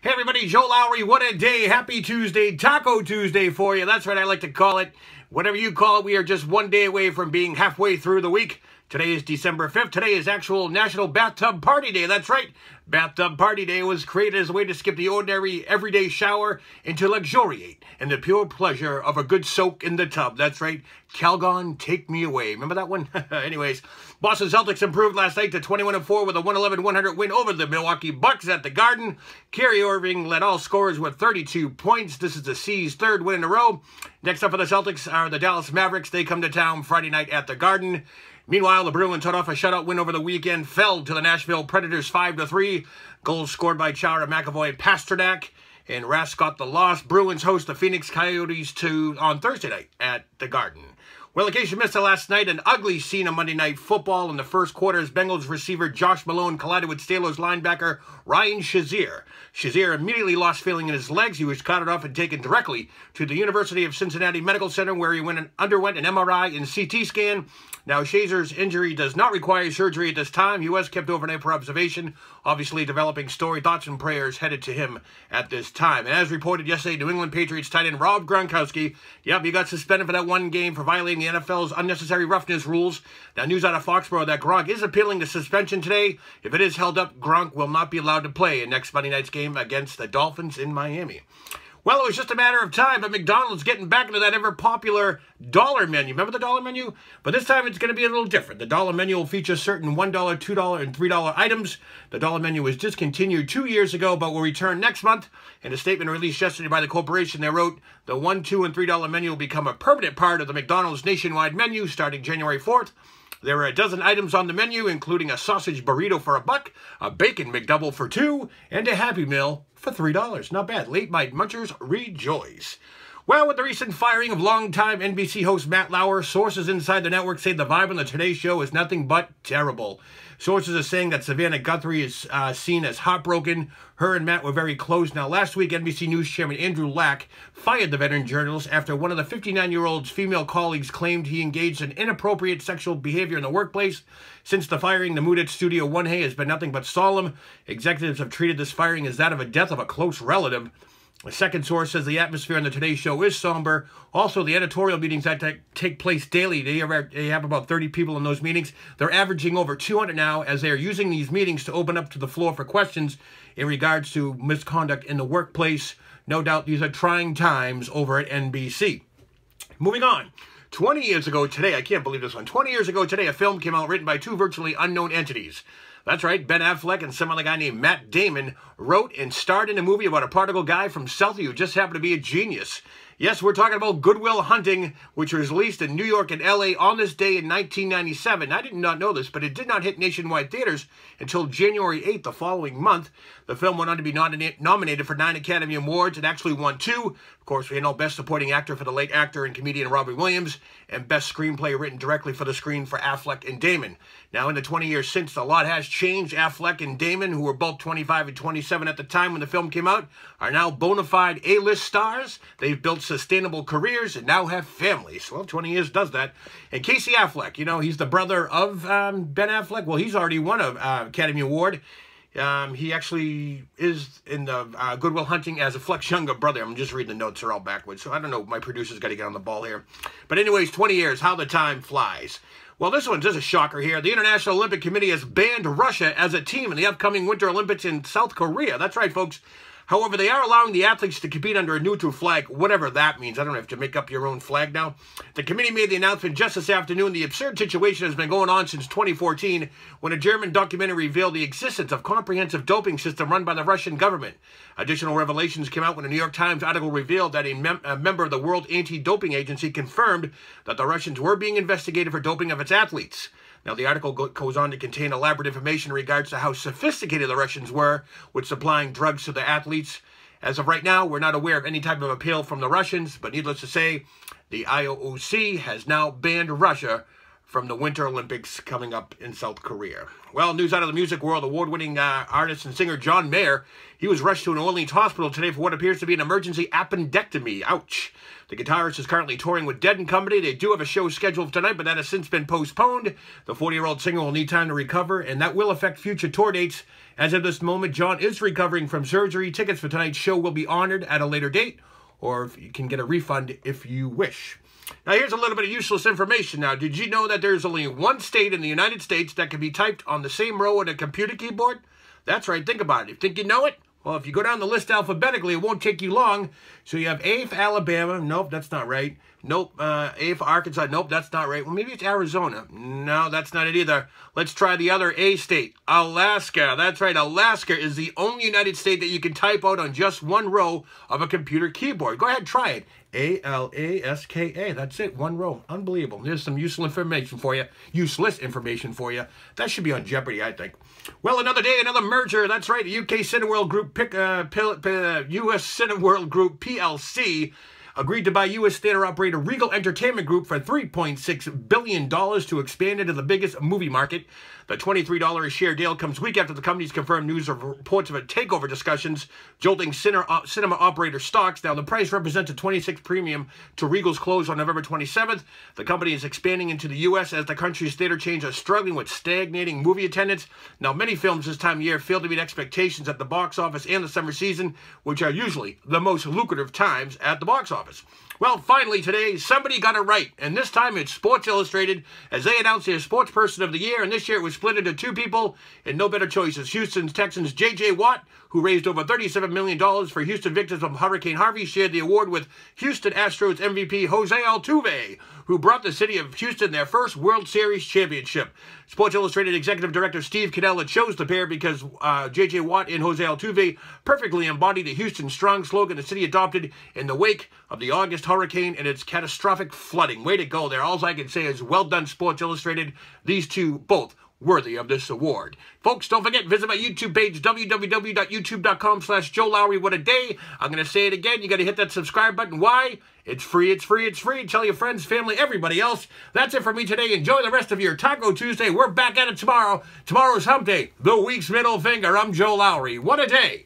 Hey everybody, Joe Lowry, what a day. Happy Tuesday, Taco Tuesday for you. That's what I like to call it. Whatever you call it, we are just one day away from being halfway through the week. Today is December 5th. Today is actual National Bathtub Party Day. That's right. Bathtub Party Day was created as a way to skip the ordinary everyday shower and to luxuriate in the pure pleasure of a good soak in the tub. That's right. Calgon, take me away. Remember that one? Anyways, Boston Celtics improved last night to 21-4 with a 111-100 win over the Milwaukee Bucks at the Garden. Kyrie Irving led all scorers with 32 points. This is the C's third win in a row. Next up for the Celtics are the Dallas Mavericks. They come to town Friday night at the Garden. Meanwhile, the Bruins, hot off a shutout win over the weekend, fell to the Nashville Predators 5-3. Goals scored by Chara, McAvoy, and Pasternak. And Rask got the loss. Bruins host the Phoenix Coyotes on Thursday night at the Garden. Well, in case you missed it last night, an ugly scene of Monday Night Football in the first quarter as Bengals receiver Josh Malone collided with Steelers linebacker Ryan Shazier. Shazier immediately lost feeling in his legs. He was carted off and taken directly to the University of Cincinnati Medical Center where he underwent an MRI and CT scan. Now, Shazier's injury does not require surgery at this time. He was kept overnight for observation, obviously developing story, thoughts, and prayers headed to him at this time. And as reported yesterday, New England Patriots tight end Rob Gronkowski, he got suspended for that one game for violating the NFL's unnecessary roughness rules. Now, news out of Foxborough that Gronk is appealing the suspension today. If it is held up, Gronk will not be allowed to play in next Monday night's game against the Dolphins in Miami. Well, it was just a matter of time, but McDonald's getting back into that ever-popular dollar menu. Remember the dollar menu? But this time it's going to be a little different. The dollar menu will feature certain $1, $2, and $3 items. The dollar menu was discontinued 2 years ago, but will return next month. In a statement released yesterday by the corporation, they wrote, the $1, $2, and $3 menu will become a permanent part of the McDonald's nationwide menu starting January 4th. There are a dozen items on the menu, including a sausage burrito for $1, a bacon McDouble for $2, and a Happy Meal for $3. Not bad. Late night munchers rejoice. Well, with the recent firing of longtime NBC host Matt Lauer, sources inside the network say the vibe on the Today Show is nothing but terrible. Sources are saying that Savannah Guthrie is seen as heartbroken. Her and Matt were very close. Now, last week, NBC News chairman Andrew Lack fired the veteran journalist after one of the 59-year-old's female colleagues claimed he engaged in inappropriate sexual behavior in the workplace. Since the firing, the mood at Studio One Hey has been nothing but solemn. Executives have treated this firing as that of a death of a close relative. A second source says the atmosphere on the Today Show is somber. Also, the editorial meetings that take place daily, they have about 30 people in those meetings. They're averaging over 200 now as they are using these meetings to open up to the floor for questions in regards to misconduct in the workplace. No doubt these are trying times over at NBC. Moving on. 20 years ago today, I can't believe this one. 20 years ago today, a film came out written by two virtually unknown entities. That's right, Ben Affleck and some other guy named Matt Damon wrote and starred in a movie about a prodigal guy from Southie who just happened to be a genius. Yes, we're talking about Good Will Hunting, which was released in New York and L.A. on this day in 1997. I did not know this, but it did not hit nationwide theaters until January 8th the following month. The film went on to be nominated for 9 Academy Awards. It actually won 2. Of course, we know Best Supporting Actor for the late actor and comedian Robin Williams, and Best Screenplay written directly for the screen for Affleck and Damon. Now, in the 20 years since, a lot has changed. Affleck and Damon, who were both 25 and 27 at the time when the film came out, are now bona fide A-list stars. They've built sustainable careers and now have families. Well, 20 years does that. And Casey Affleck, you know, he's the brother of Ben Affleck. Well, he's already won an Academy Award. He actually is in the Good Will Hunting as a Fleck's younger brother. I'm just reading the notes, they're all backwards. So I don't know, my producer's got to get on the ball here. But anyways, 20 years, how the time flies. Well, this one's just a shocker here. The International Olympic Committee has banned Russia as a team in the upcoming Winter Olympics in South Korea. That's right, folks. However, they are allowing the athletes to compete under a neutral flag, whatever that means. I don't have to make up your own flag now. The committee made the announcement just this afternoon. The absurd situation has been going on since 2014 when a German documentary revealed the existence of a comprehensive doping system run by the Russian government. Additional revelations came out when a New York Times article revealed that a member of the World Anti-Doping Agency confirmed that the Russians were being investigated for doping of its athletes. Now, the article goes on to contain elaborate information in regards to how sophisticated the Russians were with supplying drugs to the athletes. As of right now, we're not aware of any type of appeal from the Russians, but needless to say, the IOC has now banned Russia from the Winter Olympics coming up in South Korea. Well, news out of the music world, award-winning artist and singer John Mayer, he was rushed to an New Orleans hospital today for what appears to be an emergency appendectomy. Ouch. The guitarist is currently touring with Dead & Company. They do have a show scheduled for tonight, but that has since been postponed. The 40-year-old singer will need time to recover, and that will affect future tour dates. As of this moment, John is recovering from surgery. Tickets for tonight's show will be honored at a later date, or you can get a refund if you wish. Now, here's a little bit of useless information. Now, did you know that there's only one state in the United States that can be typed on the same row on a computer keyboard? That's right. Think about it. You think you know it? Well, if you go down the list alphabetically, it won't take you long. So you have A for Alabama. Nope, that's not right. Nope. A for Arkansas. Nope, that's not right. Well, maybe it's Arizona. No, that's not it either. Let's try the other A state. Alaska. That's right. Alaska is the only United States that you can type out on just one row of a computer keyboard. Go ahead, try it. A-L-A-S-K-A. That's it. One row. Unbelievable. There's some useful information for you. Useless information for you. That should be on Jeopardy, I think. Well, another day, another merger. That's right. The UK Cineworld Group, US Cineworld Group PLC agreed to buy U.S. theater operator Regal Entertainment Group for $3.6 billion to expand into the biggest movie market. The $23 a share deal comes week after the company's confirmed news of reports of a takeover discussions jolting cinema operator stocks. Now, the price represents a 26 premium to Regal's close on November 27th. The company is expanding into the U.S. as the country's theater chains are struggling with stagnating movie attendance. Now, many films this time of year fail to meet expectations at the box office and the summer season, which are usually the most lucrative times at the box office. Well, finally today, somebody got it right, and this time it's Sports Illustrated, as they announced their Sports Person of the Year, and this year it was split into two people, and no better choices. Houston Texans' J.J. Watt, who raised over $37 million for Houston victims of Hurricane Harvey, shared the award with Houston Astros MVP Jose Altuve, who brought the city of Houston their first World Series championship. Sports Illustrated Executive Director Steve Cannella chose the pair because J.J. Watt and Jose Altuve perfectly embodied the Houston Strong slogan the city adopted in the wake of the August hurricane and its catastrophic flooding. Way to go there. All I can say is well done, Sports Illustrated. These two both worthy of this award. Folks, don't forget, visit my YouTube page, www.youtube.com/Joe Lowry. What a day. I'm going to say it again. You got to hit that subscribe button. Why? It's free, it's free, it's free. Tell your friends, family, everybody else. That's it for me today. Enjoy the rest of your Taco Tuesday. We're back at it tomorrow. Tomorrow's hump day. The week's middle finger. I'm Joe Lowry. What a day.